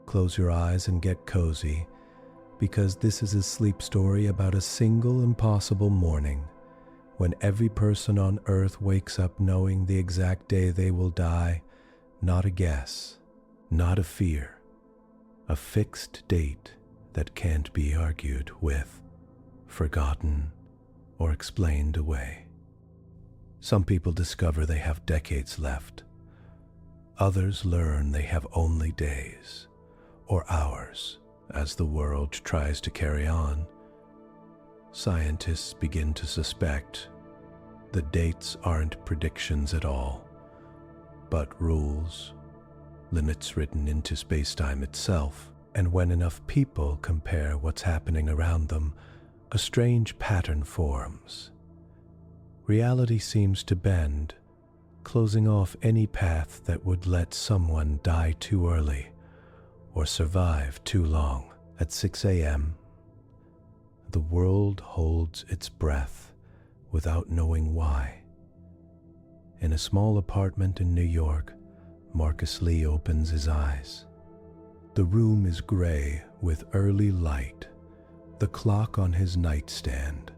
Close your eyes and get cozy, because this is a sleep story about a single impossible morning when every person on earth wakes up knowing the exact day they will die. Not a guess, not a fear, a fixed date that can't be argued with, forgotten, or explained away. Some people discover they have decades left. Others learn they have only days or hours as the world tries to carry on. Scientists begin to suspect the dates aren't predictions at all, but rules, limits written into space-time itself. And when enough people compare what's happening around them, a strange pattern forms. Reality seems to bend, closing off any path that would let someone die too early or survive too long. At 6 a.m., the world holds its breath without knowing why. In a small apartment in New York, Marcus Lee opens his eyes. The room is gray with early light. The clock on his nightstand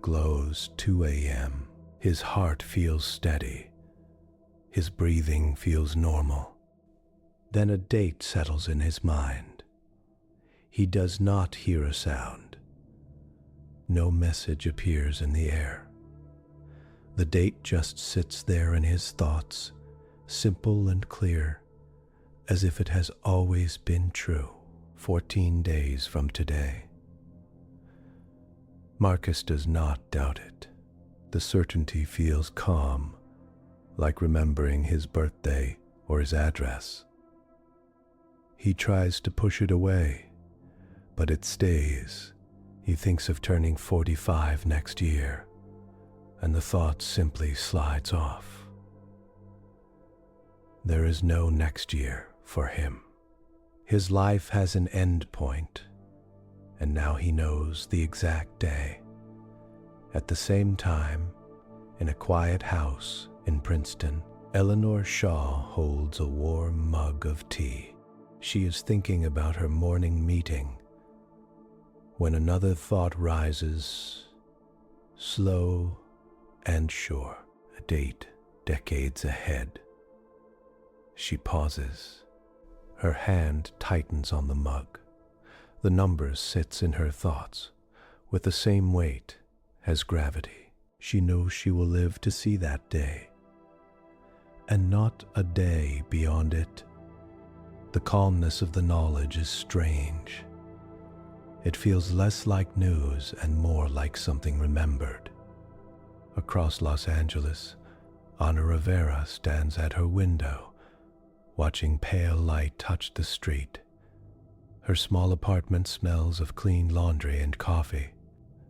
glows 2 a.m. His heart feels steady. His breathing feels normal. Then a date settles in his mind. He does not hear a sound. No message appears in the air. The date just sits there in his thoughts, simple and clear, as if it has always been true. 14 days from today. Marcus does not doubt it. The certainty feels calm, like remembering his birthday or his address. He tries to push it away, but it stays. He thinks of turning 45 next year, and the thought simply slides off. There is no next year for him. His life has an end point, and now he knows the exact day. At the same time, in a quiet house in Princeton, Eleanor Shaw holds a warm mug of tea. She is thinking about her morning meeting when another thought rises, slow and sure, a date decades ahead. She pauses. Her hand tightens on the mug. The number sits in her thoughts with the same weight as gravity. She knows she will live to see that day, and not a day beyond it. The calmness of the knowledge is strange. It feels less like news and more like something remembered. Across Los Angeles, Ana Rivera stands at her window, watching pale light touch the street. Her small apartment smells of clean laundry and coffee.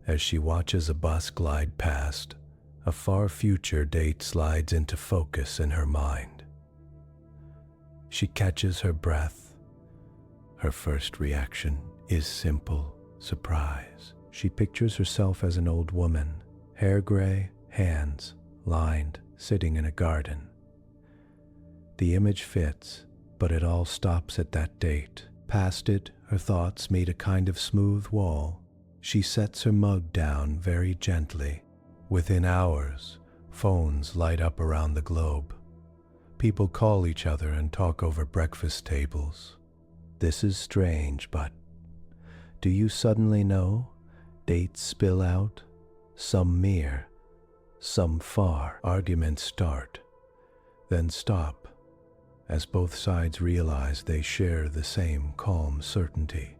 As she watches a bus glide past, a far future date slides into focus in her mind. She catches her breath. Her first reaction is simple surprise. She pictures herself as an old woman, hair gray, hands lined, sitting in a garden. The image fits, but it all stops at that date. Past it, her thoughts meet a kind of smooth wall. She sets her mug down very gently. Within hours, phones light up around the globe. People call each other and talk over breakfast tables. This is strange, but do you suddenly know? Dates spill out, some near, some far. Arguments start, then stop, as both sides realize they share the same calm certainty.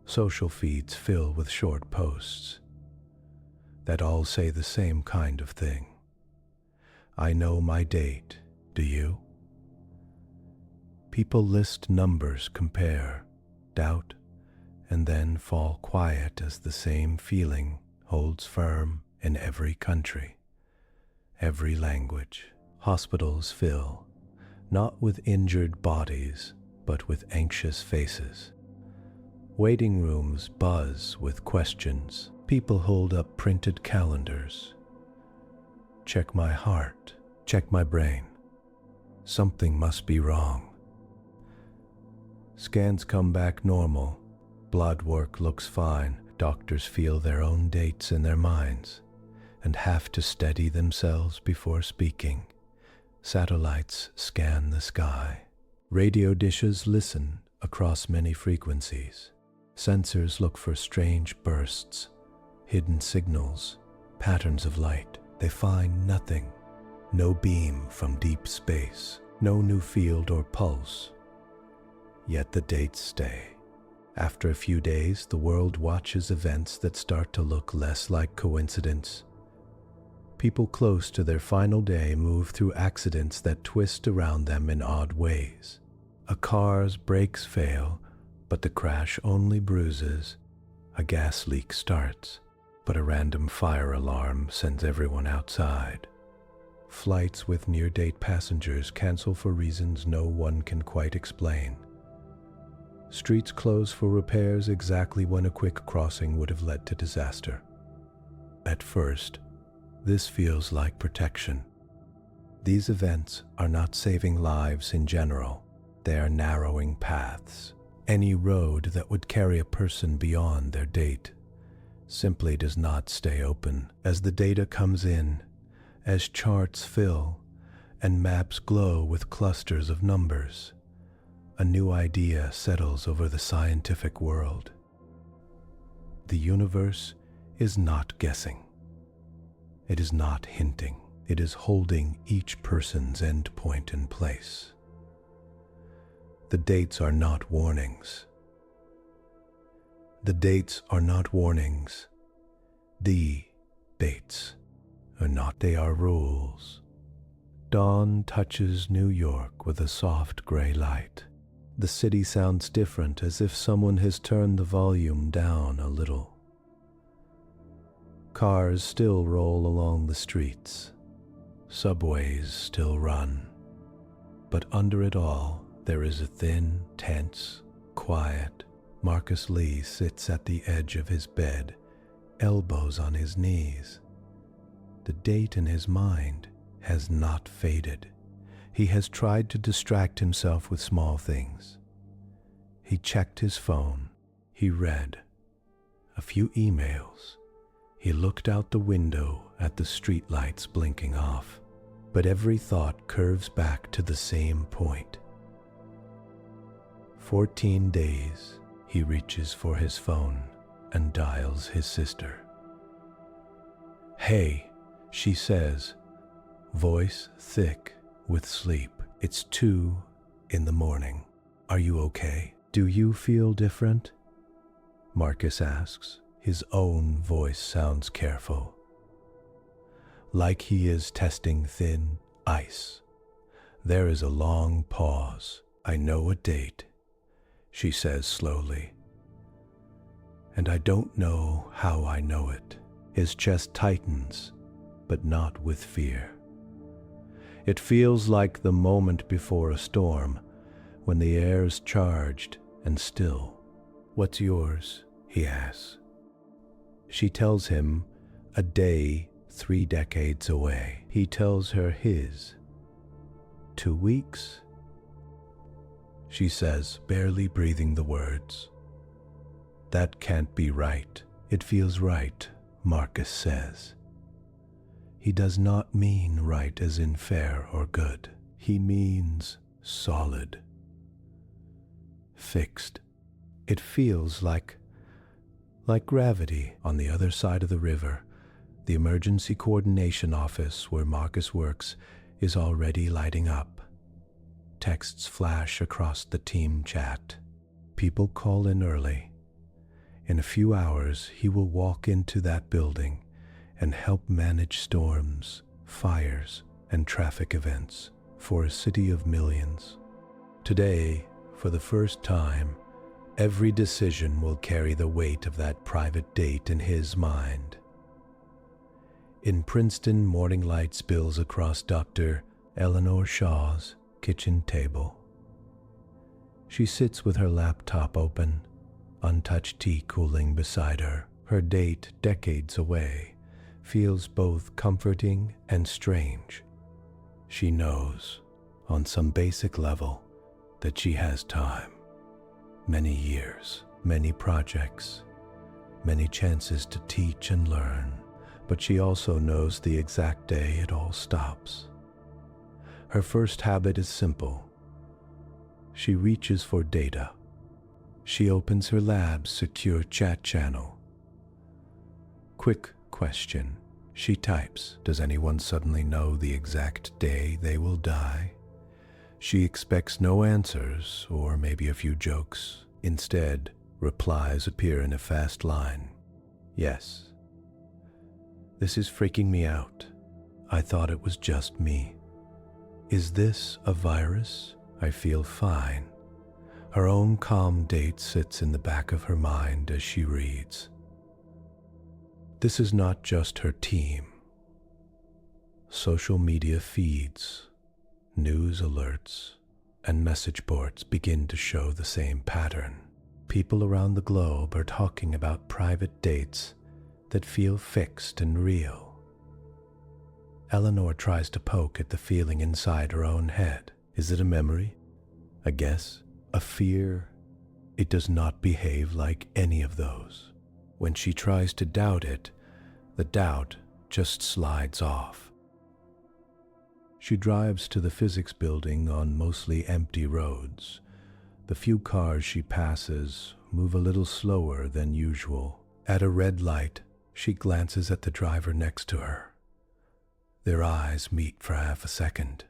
Social feeds fill with short posts that all say the same kind of thing. I know my date, do you? People list numbers, compare, doubt, and then fall quiet as the same feeling holds firm in every country, every language. Hospitals fill, not with injured bodies, but with anxious faces. Waiting rooms buzz with questions. People hold up printed calendars. Check my heart, check my brain. Something must be wrong. Scans come back normal. Blood work looks fine. Doctors feel their own dates in their minds and have to steady themselves before speaking. Satellites scan the sky. Radio dishes listen across many frequencies. Sensors look for strange bursts, hidden signals, patterns of light. They find nothing. No beam from deep space, no new field or pulse. Yet the dates stay. After a few days, the world watches events that start to look less like coincidence. People close to their final day move through accidents that twist around them in odd ways. A car's brakes fail, but the crash only bruises. A gas leak starts, but a random fire alarm sends everyone outside. Flights with near-date passengers cancel for reasons no one can quite explain. Streets close for repairs exactly when a quick crossing would have led to disaster. At first, this feels like protection. These events are not saving lives in general. They are narrowing paths. Any road that would carry a person beyond their date simply does not stay open. As the data comes in, as charts fill, and maps glow with clusters of numbers, a new idea settles over the scientific world. The universe is not guessing. It is not hinting. It is holding each person's endpoint in place. The dates are not warnings. The dates are not warnings. The dates are not. They are rules. Dawn touches New York with a soft gray light. The city sounds different, as if someone has turned the volume down a little. Cars still roll along the streets. Subways still run. But under it all, there is a thin, tense, quiet. Marcus Lee sits at the edge of his bed, elbows on his knees. The date in his mind has not faded. He has tried to distract himself with small things. He checked his phone. He read a few emails. He looked out the window at the streetlights blinking off. But every thought curves back to the same point. 14 days. He reaches for his phone and dials his sister. "Hey," she says, voice thick with sleep. "It's 2 in the morning. Are you okay? Do you feel different?" Marcus asks. His own voice sounds careful, like he is testing thin ice. There is a long pause. "I know a date," she says slowly. "And I don't know how I know it." His chest tightens, but not with fear. It feels like the moment before a storm, when the air is charged and still. "What's yours?" he asks. She tells him a day 3 decades away. He tells her his. 2 weeks? She says, barely breathing the words. "That can't be right." "It feels right," Marcus says. He does not mean right as in fair or good. He means solid. Fixed. It feels like gravity. On the other side of the river, the emergency coordination office where Marcus works is already lighting up. Texts flash across the team chat. People call in early. In a few hours, he will walk into that building and help manage storms, fires, and traffic events for a city of millions. Today, for the first time, every decision will carry the weight of that private date in his mind. In Princeton, morning light spills across Dr. Eleanor Shaw's kitchen table. She sits with her laptop open, untouched tea cooling beside her. Her date, decades away, feels both comforting and strange. She knows, on some basic level, that she has time. Many years, many projects, many chances to teach and learn, but she also knows the exact day it all stops. Her first habit is simple. She reaches for data. She opens her lab's secure chat channel. Quick question. She types, does anyone suddenly know the exact day they will die? She expects no answers or maybe a few jokes. Instead, replies appear in a fast line. Yes. This is freaking me out. I thought it was just me. Is this a virus? I feel fine. Her own calm date sits in the back of her mind as she reads. This is not just her team. Social media feeds, news alerts, and message boards begin to show the same pattern. People around the globe are talking about private dates that feel fixed and real. Eleanor tries to poke at the feeling inside her own head. Is it a memory? A guess? A fear? It does not behave like any of those. When she tries to doubt it, the doubt just slides off. She drives to the physics building on mostly empty roads. The few cars she passes move a little slower than usual. At a red light, she glances at the driver next to her. Their eyes meet for half a second.